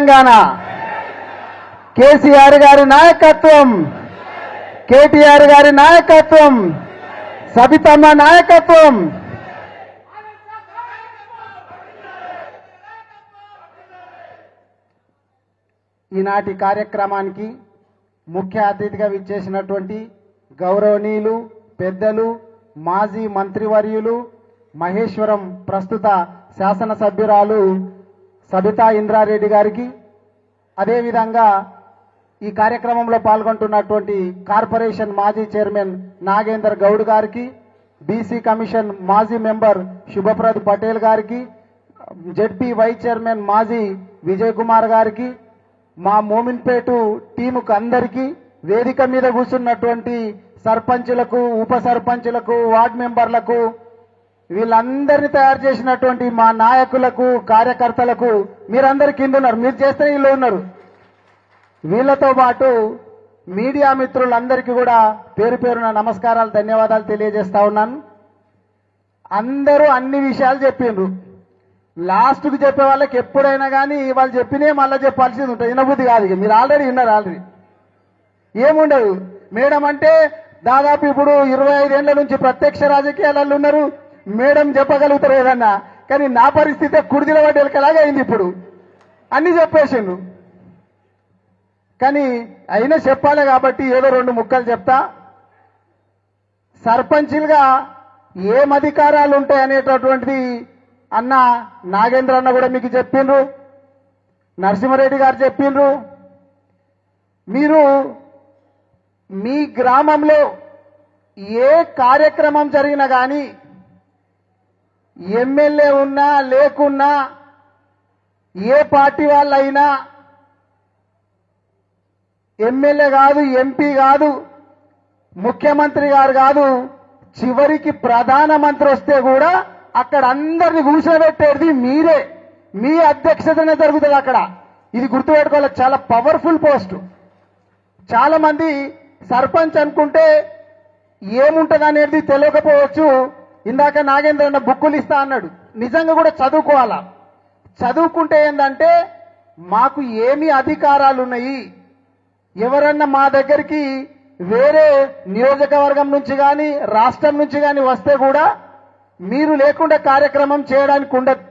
తెలంగాణ. కేసీఆర్ గారి నాయకత్వం, కేటీఆర్ గారి నాయకత్వం, సబితమ్మ నాయకత్వం. ఈనాటి కార్యక్రమానికి ముఖ్య అతిథిగా విచ్చేసినటువంటి గౌరవనీయులు పెద్దలు మాజీ మంత్రివర్యులు మహేశ్వరం ప్రస్తుత శాసనసభ్యురాలు సబితా ఇంద్రారెడ్డి గారికి, అదేవిధంగా ఈ కార్యక్రమంలో పాల్గొంటున్నటువంటి కార్పొరేషన్ మాజీ చైర్మన్ నాగేందర్ గౌడ్ గారికి, బీసీ కమిషన్ మాజీ మెంబర్ శుభప్రద్ పటేల్ గారికి, జెడ్పీ వైస్ చైర్మన్ మాజీ విజయ్ కుమార్ గారికి, మా మోమిన్పేట టీముకు అందరికీ, వేదిక మీద కూర్చున్నటువంటి సర్పంచులకు, ఉప సర్పంచులకు, వార్డు మెంబర్లకు, వీళ్ళందరినీ తయారు చేసినటువంటి మా నాయకులకు, కార్యకర్తలకు, మీరందరి కింద ఉన్నారు. మీరు చేస్తే వీళ్ళు ఉన్నారు. వీళ్ళతో పాటు మీడియా మిత్రులందరికీ కూడా పేరు పేరున నమస్కారాలు, ధన్యవాదాలు తెలియజేస్తా ఉన్నాను. అందరూ అన్ని విషయాలు చెప్పిండ్రు. లాస్ట్కు చెప్పే వాళ్ళకి ఎప్పుడైనా కానీ వాళ్ళు చెప్పినే మళ్ళీ చెప్పాల్సింది ఉంటుంది. వినబుద్ధి కాదు. ఇక మీరు ఆల్రెడీ విన్నారు. ఆల్రెడీ ఏముండదు. మేడం అంటే దాదాపు ఇప్పుడు 25 ఏళ్ల నుంచి ప్రత్యక్ష రాజకీయాలలో ఉన్నారు. మేడం చెప్పగలుగుతారు ఏదన్నా. కానీ నా పరిస్థితి కుడిదిల పడ్డలాగా అయింది. ఇప్పుడు అన్ని చెప్పేసిండు. కానీ అయినా చెప్పాలి కాబట్టి ఏదో 2 ముక్కలు చెప్తా. సర్పంచులుగా ఏం అధికారాలు ఉంటాయనేటటువంటిది అన్న నాగేంద్ర అన్న కూడా మీకు చెప్పిండ్రు, నరసింహారెడ్డి గారు చెప్పిండ్రు. మీరు మీ గ్రామంలో ఏ కార్యక్రమం జరిగినా కానీ ఎమ్మెల్యే ఉన్నా లేకున్నా, ఏ పార్టీ వాళ్ళైనా, ఎమ్మెల్యే కాదు, ఎంపీ కాదు, ముఖ్యమంత్రి గారు కాదు, చివరికి ప్రధానమంత్రి వస్తే కూడా అక్కడ అందరిని కూర్చోబెట్టేది మీరే. మీ అధ్యక్షతనే జరుగుతుంది అక్కడ. ఇది గుర్తుపెట్టుకోవాలి. చాలా పవర్ఫుల్ పోస్ట్. చాలా మంది సర్పంచ్ అనుకుంటే ఏముంటది అనేది తెలియకపోవచ్చు. ఇందాక నాగేంద్ర అన్న బుక్కులు ఇస్తా అన్నాడు. నిజంగా కూడా చదువుకోవాలా. చదువుకుంటే ఏంటంటే మాకు ఏమి అధికారాలు ఉన్నాయి, ఎవరన్నా మా దగ్గరికి వేరే నియోజకవర్గం నుంచి కానీ రాష్ట్రం నుంచి కానీ వస్తే కూడా మీరు లేకుండా కార్యక్రమం చేయడానికి ఉండదు.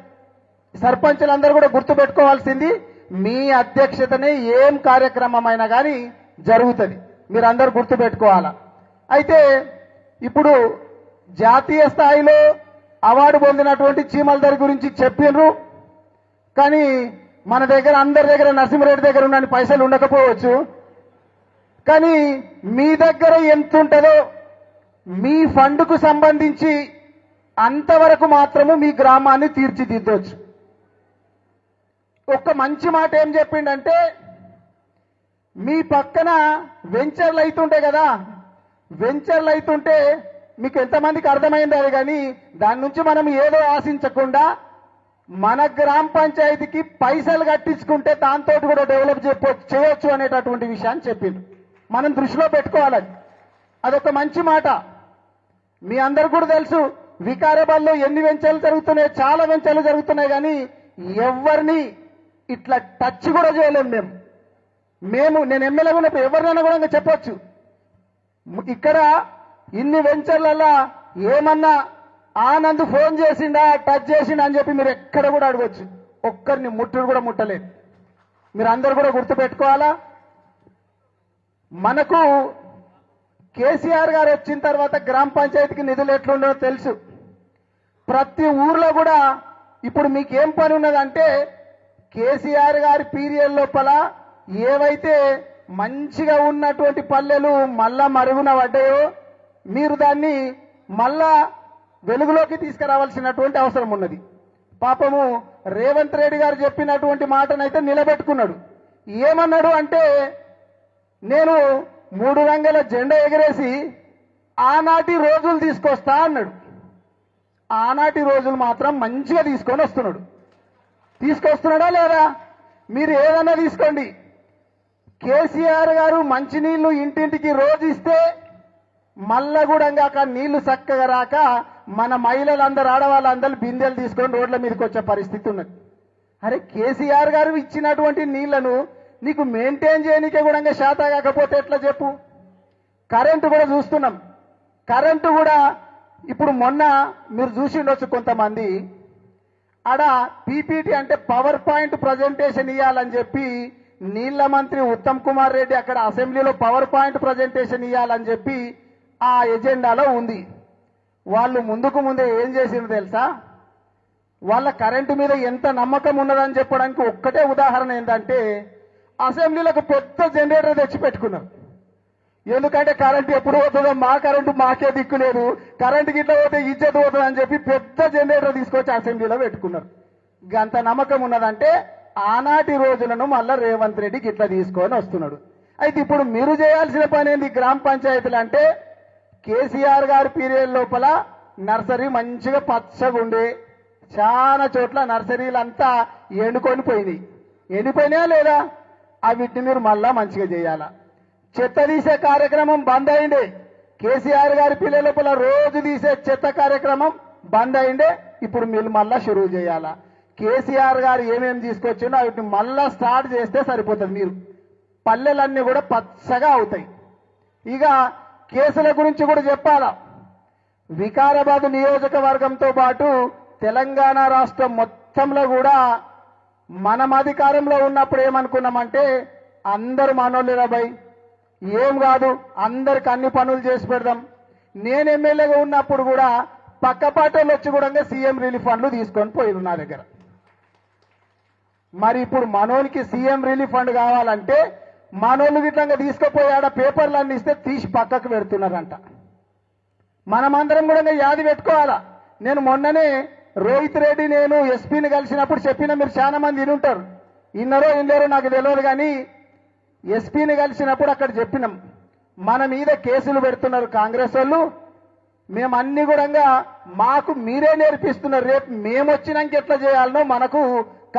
సర్పంచులందరూ కూడా గుర్తుపెట్టుకోవాల్సింది మీ అధ్యక్షతనే ఏం కార్యక్రమం అయినా కానీ జరుగుతుంది. మీరందరూ గుర్తుపెట్టుకోవాలా. అయితే ఇప్పుడు జాతీయ స్థాయిలో అవార్డు పొందినటువంటి చీమలదరి గురించి చెప్పిండ్రు. కానీ మన దగ్గర అందరి దగ్గర నరసింహారెడ్డి దగ్గర ఉన్న పైసలు ఉండకపోవచ్చు. కానీ మీ దగ్గర ఎంత ఉంటుందో మీ ఫండ్కు సంబంధించి అంతవరకు మాత్రము మీ గ్రామాన్ని తీర్చిదిద్దవచ్చు. ఒక్క మంచి మాట ఏం చెప్పిండంటే, మీ పక్కన వెంచర్లు అవుతుంటాయి కదా, వెంచర్లు అవుతుంటే మీకు ఎంతమందికి అర్థమైంది అది. కానీ దాని నుంచి మనం ఏదో ఆశించకుండా మన గ్రామ పంచాయతీకి పైసలు కట్టించుకుంటే దాంతో కూడా డెవలప్ చేయొచ్చు అనేటటువంటి విషయాన్ని చెప్పిండు. మనం దృష్టిలో పెట్టుకోవాలి. అదొక మంచి మాట. మీ అందరు కూడా తెలుసు వికారాబాద్లో ఎన్ని వెంచర్లు జరుగుతున్నాయి. చాలా వెంచర్లు జరుగుతున్నాయి. కానీ ఎవరిని ఇట్లా టచ్ కూడా చేయలేము నేను ఎమ్మెల్యే ఉన్నప్పుడు ఎవరినైనా కూడా చెప్పొచ్చు. ఇక్కడ ఇన్ని వెంచర్లలో ఏమన్నా ఆనంద్ ఫోన్ చేసిండా, టచ్ చేసిండా అని చెప్పి మీరు ఎక్కడ కూడా అడగొచ్చు. ఒక్కరిని ముట్టుడు కూడా ముట్టలేదు. మీరు అందరు కూడా గుర్తుపెట్టుకోవాలా. మనకు కేసీఆర్ గారు వచ్చిన తర్వాత గ్రామ పంచాయతీకి నిధులు ఎట్లుండో తెలుసు. ప్రతి ఊర్లో కూడా ఇప్పుడు మీకేం పని ఉన్నదంటే, కేసీఆర్ గారి పీరియడ్ లోపల ఏవైతే మంచిగా ఉన్నటువంటి పల్లెలు మళ్ళా మరుగున పడ్డాయో మీరు దాన్ని మళ్ళా వెలుగులోకి తీసుకురావాల్సినటువంటి అవసరం ఉన్నది. పాపము రేవంత్ రెడ్డి గారు చెప్పినటువంటి మాటనైతే నిలబెట్టుకున్నాడు. ఏమన్నాడు అంటే, నేను 3 రంగుల జెండా ఎగరేసి ఆనాటి రోజులు తీసుకొస్తా అన్నాడు. ఆనాటి రోజులు మాత్రం మంచిగా తీసుకొస్తున్నాడా లేదా? మీరు ఏదన్నా తీసుకోండి. కేసీఆర్ గారు మంచినీళ్లు ఇంటింటికి రోజు ఇస్తే మల్లగూడంగాక నీళ్లు చక్కగా రాక మన మహిళలందరూ, ఆడవాళ్ళందరూ బిందెలు తీసుకొని రోడ్ల మీదకి వచ్చే పరిస్థితి ఉన్నది. అరే కేసీఆర్ గారు ఇచ్చినటువంటి నీళ్లను నీకు మెయింటైన్ చేయనికే కూడా శాత కాకపోతే ఎట్లా చెప్పు. కరెంటు కూడా చూస్తున్నాం. కరెంటు కూడా ఇప్పుడు మొన్న మీరు చూసి ఉండొచ్చు కొంతమంది ఆడ పీపీటీ అంటే పవర్ పాయింట్ ప్రజెంటేషన్ ఇవ్వాలని చెప్పి నీళ్ల మంత్రి ఉత్తమ్ కుమార్ రెడ్డి అక్కడ అసెంబ్లీలో పవర్ పాయింట్ ప్రజెంటేషన్ ఇవ్వాలని చెప్పి ఆ ఎజెండాలో ఉంది. వాళ్ళు ముందే ఏం చేసిండ్రు తెలుసా? వాళ్ళ కరెంటు మీద ఎంత నమ్మకం ఉన్నదని చెప్పడానికి ఒక్కటే ఉదాహరణ ఏంటంటే అసెంబ్లీలకు పెద్ద జనరేటర్ తెచ్చి పెట్టుకున్నారు. ఎందుకంటే కరెంటు ఎప్పుడు పోతుందో, మా కరెంటు మాకే దిక్కు లేదు, కరెంటు గిట్ల పోతే ఇజ్జత్ పోతుంది అని చెప్పి పెద్ద జనరేటర్ తీసుకొచ్చి అసెంబ్లీలో పెట్టుకున్నారు. గంత నమ్మకం ఉన్నదంటే ఆనాటి రోజులను మళ్ళా రేవంత్ రెడ్డి గిట్ల తీసుకొని వస్తున్నాడు. అయితే ఇప్పుడు మీరు చేయాల్సిన పని ఏంది? గ్రామ పంచాయతీలు అంటే కేసీఆర్ గారి పీరియడ్ లోపల నర్సరీ మంచిగా పచ్చగా ఉండే, చాలా చోట్ల నర్సరీలంతా ఎండిపోయినాయా లేదా? వీటిని మీరు మళ్ళా మంచిగా చేయాలా. చెత్త తీసే కార్యక్రమం బంద్ అయిండే. కేసీఆర్ గారి పిల్లల లోపల రోజు తీసే చెత్త కార్యక్రమం బంద్ అయిండే. ఇప్పుడు మీరు మళ్ళా షురువు చేయాలా. కేసీఆర్ గారు ఏమేమి తీసుకొచ్చిండో వీటిని మళ్ళా స్టార్ట్ చేస్తే సరిపోతుంది. మీరు పల్లెలన్నీ కూడా పచ్చగా అవుతాయి. ఇక కేసుల గురించి కూడా చెప్పాలా. వికారాబాద్ నియోజకవర్గంతో పాటు తెలంగాణ రాష్ట్రం మొత్తంలో కూడా మనం అధికారంలో ఉన్నప్పుడు ఏమనుకున్నామంటే అందరూ మనోళ్ళేరాబాయ్, ఏం కాదు, అందరికి అన్ని పనులు చేసి పెడదాం. నేను ఎమ్మెల్యేగా ఉన్నప్పుడు కూడా పక్క పార్టీలు వచ్చి కూడా సీఎం రిలీఫ్ ఫండ్లు తీసుకొని పోయారు నా దగ్గర. మరి ఇప్పుడు మనోనికి సీఎం రిలీఫ్ ఫండ్ కావాలంటే మనోళ్ళు గిట్లంగా తీసుకుపోయాడ పేపర్లన్నీ ఇస్తే తీసి పక్కకు పెడుతున్నారంట. మనమందరం కూడా యాది పెట్టుకోవాలా. నేను మొన్ననే రోహిత్ రెడ్డి నేను ఎస్పీని కలిసినప్పుడు చెప్పిన, మీరు చాలా మంది వినుంటారు, ఇన్నరో ఇన్నరో నాకు తెలియదు, కానీ ఎస్పీని కలిసినప్పుడు అక్కడ చెప్పినాం, మన మీద కేసులు పెడుతున్నారు కాంగ్రెస్ వాళ్ళు, మేము అన్ని కూడా మాకు మీరే నేర్పిస్తున్నారు, రేపు మేము వచ్చినాక ఎట్లా చేయాలనో మనకు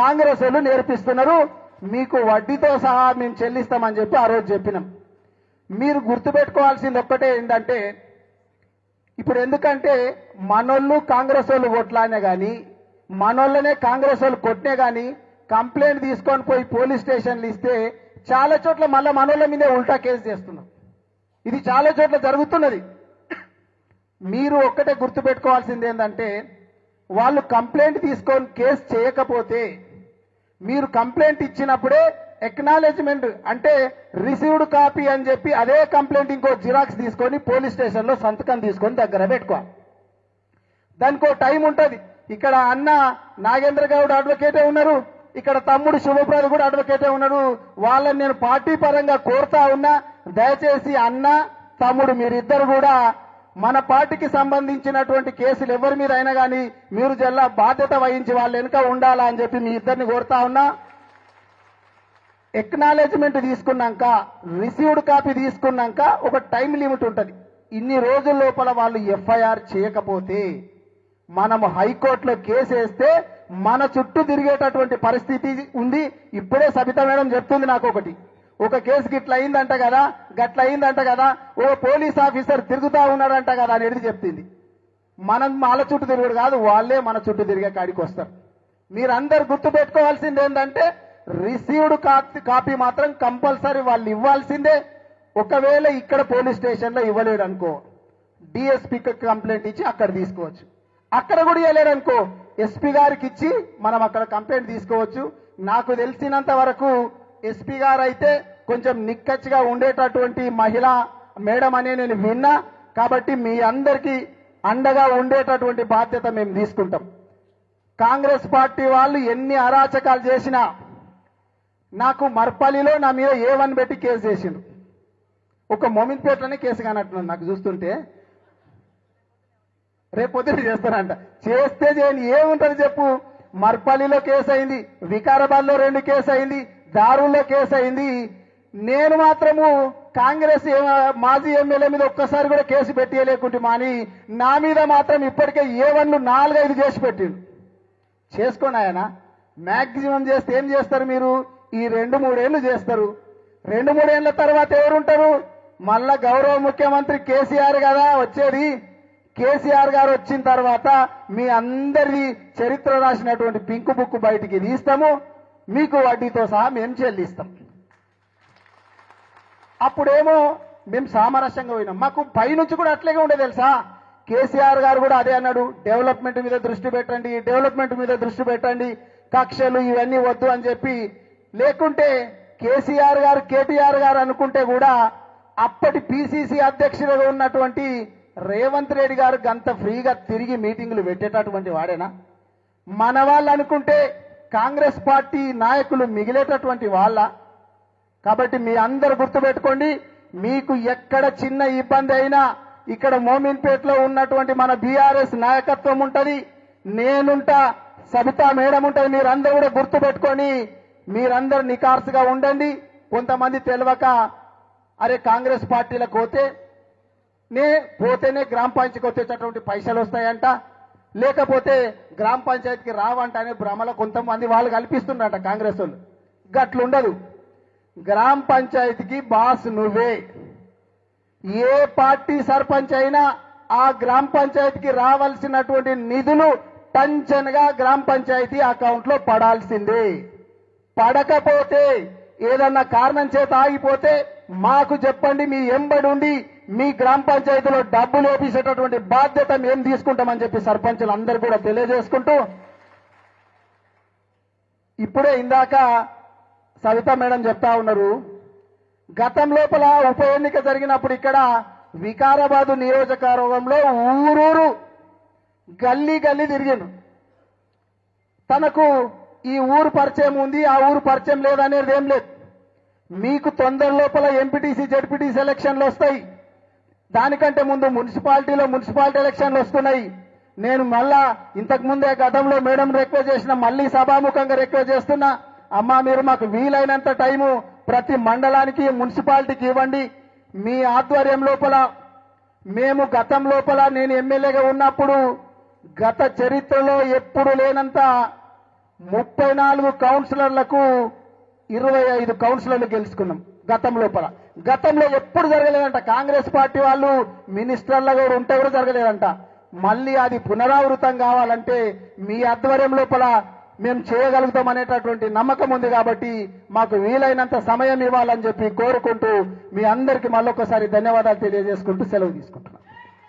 కాంగ్రెస్ వాళ్ళు నేర్పిస్తున్నారు, మీకు వడ్డీతో సహా మేము చెల్లిస్తామని చెప్పి ఆ రోజు చెప్పినాం. మీరు గుర్తుపెట్టుకోవాల్సింది ఒక్కటే ఏంటంటే, ఇప్పుడు ఎందుకంటే మనోళ్ళు కాంగ్రెస్ వాళ్ళు కొట్లానే కానీ, మనోళ్ళనే కాంగ్రెస్ వాళ్ళు కొట్టినే కానీ కంప్లైంట్ తీసుకొని పోయి పోలీస్ స్టేషన్లు ఇస్తే చాలా చోట్ల మళ్ళీ మనోళ్ళ మీదే ఉల్టా కేసు చేస్తున్నాం. ఇది చాలా చోట్ల జరుగుతున్నది. మీరు ఒక్కటే గుర్తుపెట్టుకోవాల్సింది ఏంటంటే, వాళ్ళు కంప్లైంట్ తీసుకొని కేసు చేయకపోతే మీరు కంప్లైంట్ ఇచ్చినప్పుడే ఎక్నాలెడ్జ్మెంట్ అంటే రిసీవ్డ్ కాపీ అని చెప్పి అదే కంప్లైంట్ ఇంకో జిరాక్స్ తీసుకొని పోలీస్ స్టేషన్లో సంతకం తీసుకొని దగ్గర పెట్టుకోవాలి. దానికో టైం ఉంటుంది. ఇక్కడ అన్న నాగేంద్ర గౌడ్ అడ్వకేటే ఉన్నారు, ఇక్కడ తమ్ముడు శుభప్రద కూడా అడ్వకేటే ఉన్నారు. వాళ్ళని నేను పార్టీ పరంగా కోరుతా ఉన్నా, దయచేసి అన్న తమ్ముడు మీరిద్దరు కూడా మన పార్టీకి సంబంధించినటువంటి కేసులు ఎవరి మీద అయినా కానీ మీరు జల్లా బాధ్యత వహించి వాళ్ళ వెనుక ఉండాలా అని చెప్పి మీ ఇద్దరిని కోరుతా ఉన్నా. ఎక్నాలెడ్జ్మెంట్ తీసుకున్నాక, రిసీవ్డ్ కాపీ తీసుకున్నాక ఒక టైం లిమిట్ ఉంటుంది. ఇన్ని రోజుల లోపల వాళ్ళు ఎఫ్ఐఆర్ చేయకపోతే మనము హైకోర్టులో కేసు వేస్తే మన చుట్టూ తిరిగేటటువంటి పరిస్థితి ఉంది. ఇప్పుడే సబితా మేడం చెప్తుంది నాకు ఒక కేసు గిట్ల అయిందంట కదా, గట్ల అయిందంట కదా, ఓ పోలీస్ ఆఫీసర్ తిరుగుతా ఉన్నాడంట కదా అనేది చెప్తుంది. మనం వాళ్ళ చుట్టూ తిరుగుడు కాదు, వాళ్ళే మన చుట్టూ తిరిగే కాడికి వస్తారు. మీరందరూ గుర్తుపెట్టుకోవాల్సింది ఏంటంటే, రిసీవ్డ్ కాపీ మాత్రం కంపల్సరీ వాళ్ళు ఇవ్వాల్సిందే. ఒకవేళ ఇక్కడ పోలీస్ స్టేషన్లో ఇవ్వలేడు అనుకో, డిఎస్పీకి కంప్లైంట్ ఇచ్చి అక్కడ తీసుకోవచ్చు. అక్కడ కూడా ఇవ్వలేడు అనుకో, ఎస్పీ గారికి ఇచ్చి మనం అక్కడ కంప్లైంట్ తీసుకోవచ్చు. నాకు తెలిసినంత వరకు ఎస్పీ గారు అయితే కొంచెం నిక్కచ్చిగా ఉండేటటువంటి మహిళా మేడం అనే నేను విన్నా. కాబట్టి మీ అందరికీ అండగా ఉండేటటువంటి బాధ్యత మేము తీసుకుంటాం. కాంగ్రెస్ పార్టీ వాళ్ళు ఎన్ని అరాచకాలు చేసినా, నాకు మర్పల్లిలో నా మీద A1 పెట్టి కేసు చేసిండు. ఒక మోమిన్పేటలోనే కేసు కానట్టున్నాను నాకు చూస్తుంటే. రేపు పొద్దున చేస్తారంట, చేస్తే చేయని ఏముంటుంది చెప్పు. మర్పల్లిలో కేసు అయింది, వికారాబాద్లో 2 కేసు అయింది, దారుల్లో కేసు అయింది. నేను మాత్రము కాంగ్రెస్ మాజీ ఎమ్మెల్యే మీద ఒక్కసారి కూడా కేసు పెట్టేయలేకుంటే మాని నా మీద మాత్రం ఇప్పటికే A1లు 4-5 చేసి పెట్టిండు. చేసుకోండి ఆయన, మ్యాక్సిమం చేస్తే ఏం చేస్తారు మీరు? ఈ 2-3 ఏళ్ళు చేస్తారు. 2-3 ఏళ్ల తర్వాత ఎవరుంటారు? మళ్ళా గౌరవ ముఖ్యమంత్రి కేసీఆర్ కదా వచ్చేది. కేసీఆర్ గారు వచ్చిన తర్వాత మీ అందరి చరిత్ర రాసినటువంటి పింక్ బుక్ బయటికి తీస్తాము, మీకు వడ్డీతో సహా మేము చెల్లిస్తాం. అప్పుడేమో మేము సామరస్యంగా పోయినాం. మాకు పైనుంచి కూడా అట్లాగే ఉండే తెలుసా, కేసీఆర్ గారు కూడా అదే అన్నాడు, డెవలప్మెంట్ మీద దృష్టి పెట్టండి, డెవలప్మెంట్ మీద దృష్టి పెట్టండి, కక్షలు ఇవన్నీ వద్దు అని చెప్పి. లేకుంటే కేసీఆర్ గారు కేటీఆర్ గారు అనుకుంటే కూడా అప్పటి పిసిసి అధ్యక్షులుగా ఉన్నటువంటి రేవంత్ రెడ్డి గారు గంత ఫ్రీగా తిరిగి మీటింగులు పెట్టేటటువంటి వాడేనా? మన వాళ్ళు అనుకుంటే కాంగ్రెస్ పార్టీ నాయకులు మిగిలేటటువంటి వాళ్ళ. కాబట్టి మీ అందరు గుర్తుపెట్టుకోండి, మీకు ఎక్కడ చిన్న ఇబ్బంది అయినా ఇక్కడ మోమిన్పేటలో ఉన్నటువంటి మన బీఆర్ఎస్ నాయకత్వం ఉంటది, నేనుంటా, సబితా మేడం ఉంటది. మీరందరూ కూడా గుర్తుపెట్టుకొని మీరందరూ నికార్సుగా ఉండండి. కొంతమంది తెలియక అరే కాంగ్రెస్ పార్టీలకు పోతేనే గ్రామ పంచాయతీకి వచ్చేటటువంటి పైసలు వస్తాయంట, లేకపోతే గ్రామ పంచాయతీకి రావంట అనే భ్రమలో కొంతమంది వాళ్ళు కల్పిస్తుండట కాంగ్రెస్ వాళ్ళు. గట్లుండదు. గ్రామ పంచాయతీకి బాస్ నువ్వే. ఏ పార్టీ సర్పంచ్ అయినా ఆ గ్రామ పంచాయతీకి రావాల్సినటువంటి నిధులు టంచన్గా గ్రామ పంచాయతీ అకౌంట్ లో పడాల్సిందే. పడకపోతే ఏదన్నా కారణం చేత ఆగిపోతే మాకు చెప్పండి, మీ ఎంబడి ఉండి మీ గ్రామ పంచాయతీలో డబ్బులు వేపించేటటువంటి బాధ్యత మేము తీసుకుంటామని చెప్పి సర్పంచులు అందరూ కూడా తెలియజేసుకుంటూ, ఇప్పుడే ఇందాక సవిత మేడం చెప్తా ఉన్నారు, గతం లోపల ఉప ఎన్నిక జరిగినప్పుడు ఇక్కడ వికారాబాద్ నియోజకవర్గంలో ఊరూరు గల్లీ గల్లీ తిరిగిండు. తనకు ఈ ఊరు పరిచయం ఉంది, ఆ ఊరు పరిచయం లేదనేది ఏం లేదు. మీకు తొందర లోపల ఎంపీటీసీ జెడ్పీటీసీ ఎలక్షన్లు వస్తాయి, దానికంటే ముందు మున్సిపాలిటీ ఎలక్షన్లు వస్తున్నాయి. నేను మళ్ళా ఇంతకు ముందే గతంలో మేడం రిక్వెస్ట్ చేసిన, మళ్ళీ సభాముఖంగా రిక్వెస్ట్ చేస్తున్నా, అమ్మా మీరు మాకు వీలైనంత టైము ప్రతి మండలానికి మున్సిపాలిటీకి ఇవ్వండి. మీ ఆధ్వర్యం లోపల మేము గతం లోపల నేను ఎమ్మెల్యేగా ఉన్నప్పుడు గత చరిత్రలో ఎప్పుడు లేనంత 34 కౌన్సిలర్లకు 25 కౌన్సిలర్లు గెలుచుకున్నాం గతం లోపల. గతంలో ఎప్పుడు జరగలేదంట. కాంగ్రెస్ పార్టీ వాళ్ళు మినిస్టర్లు కూడా ఉంటే కూడా జరగలేదంట. మళ్ళీ అది పునరావృతం కావాలంటే మీ ఆధ్వర్యం లోపల మేము చేయగలుగుతాం అనేటటువంటి నమ్మకం ఉంది. కాబట్టి మాకు వీలైనంత సమయం ఇవ్వాలని చెప్పి కోరుకుంటూ మీ అందరికీ మళ్ళొకసారి ధన్యవాదాలు తెలియజేసుకుంటూ సెలవు తీసుకుంటాం.